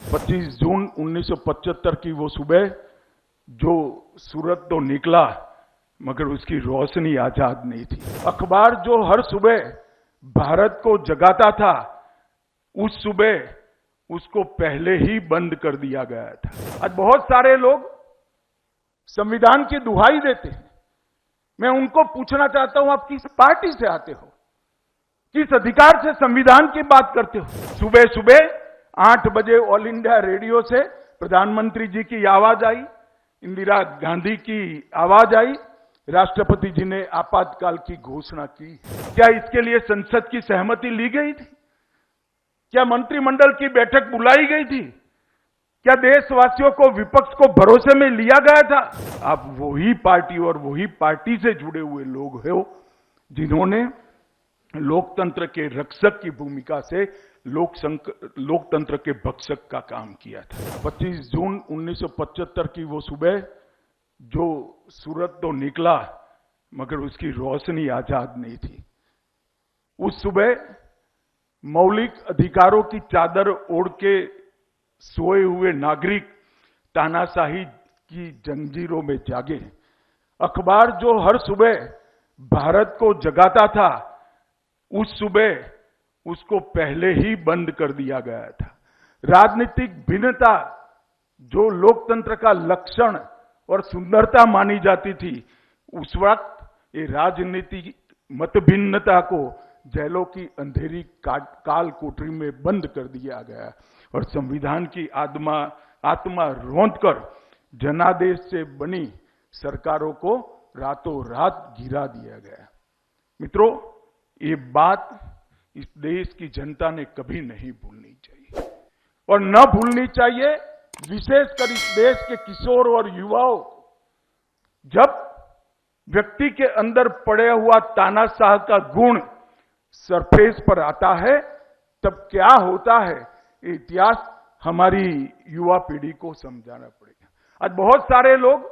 25 जून 1975 की वो सुबह जो सूरज तो निकला मगर उसकी रोशनी आजाद नहीं थी। अखबार जो हर सुबह भारत को जगाता था, उस सुबह उसको पहले ही बंद कर दिया गया था। आज बहुत सारे लोग संविधान की दुहाई देते हैं। मैं उनको पूछना चाहता हूं, आप किस पार्टी से आते हो, किस अधिकार से संविधान की बात करते हो? सुबह सुबह 8 बजे ऑल इंडिया रेडियो से प्रधानमंत्री जी की आवाज आई, इंदिरा गांधी की आवाज आई, राष्ट्रपति जी ने आपातकाल की घोषणा की। क्या इसके लिए संसद की सहमति ली गई थी? क्या मंत्रिमंडल की बैठक बुलाई गई थी? क्या देशवासियों को, विपक्ष को भरोसे में लिया गया था? आप वही पार्टी और वही पार्टी से जुड़े हुए लोग हो जिन्होंने लोकतंत्र के रक्षक की भूमिका से लोकतंत्र के भक्षक का काम किया था। 25 जून 1975 की वो सुबह जो सूरज तो निकला मगर उसकी रोशनी आजाद नहीं थी। उस सुबह मौलिक अधिकारों की चादर ओढ़ के सोए हुए नागरिक तानाशाही की जंजीरों में जागे। अखबार जो हर सुबह भारत को जगाता था, उस सुबह उसको पहले ही बंद कर दिया गया था। राजनीतिक भिन्नता जो लोकतंत्र का लक्षण और सुंदरता मानी जाती थी, उस वक्त ये राजनीतिक मतभिन्नता को जेलों की अंधेरी काल कोठरी में बंद कर दिया गया और संविधान की आत्मा रौंदकर जनादेश से बनी सरकारों को रातों रात गिरा दिया गया। मित्रों, ये बात इस देश की जनता ने कभी नहीं भूलनी चाहिए और न भूलनी चाहिए, विशेषकर इस देश के किशोर और युवाओं को। जब व्यक्ति के अंदर पड़े हुआ तानाशाह का गुण सरफेस पर आता है, तब क्या होता है, इतिहास हमारी युवा पीढ़ी को समझाना पड़ेगा। आज बहुत सारे लोग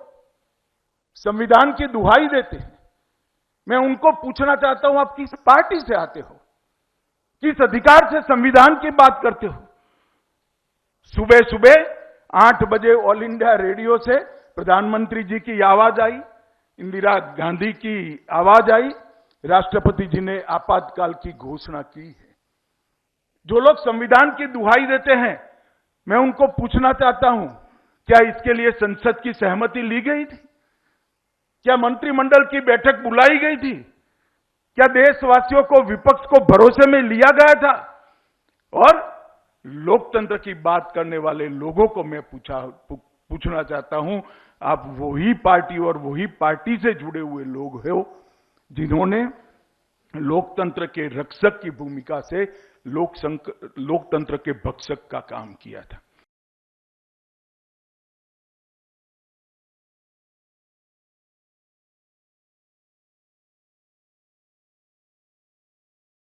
संविधान की दुहाई देते हैं। मैं उनको पूछना चाहता हूं, आप किस पार्टी से आते हो, किस अधिकार से संविधान की बात करते हो? सुबह सुबह 8 बजे ऑल इंडिया रेडियो से प्रधानमंत्री जी की आवाज आई, इंदिरा गांधी की आवाज आई, राष्ट्रपति जी ने आपातकाल की घोषणा की है। जो लोग संविधान की दुहाई देते हैं, मैं उनको पूछना चाहता हूं, क्या इसके लिए संसद की सहमति ली गई थी? क्या मंत्रिमंडल की बैठक बुलाई गई थी? क्या देशवासियों को, विपक्ष को भरोसे में लिया गया था? और लोकतंत्र की बात करने वाले लोगों को मैं पूछना चाहता हूं, आप वही पार्टी और वही पार्टी से जुड़े हुए लोग हो जिन्होंने लोकतंत्र के रक्षक की भूमिका से लोकतंत्र के भक्षक का काम किया था।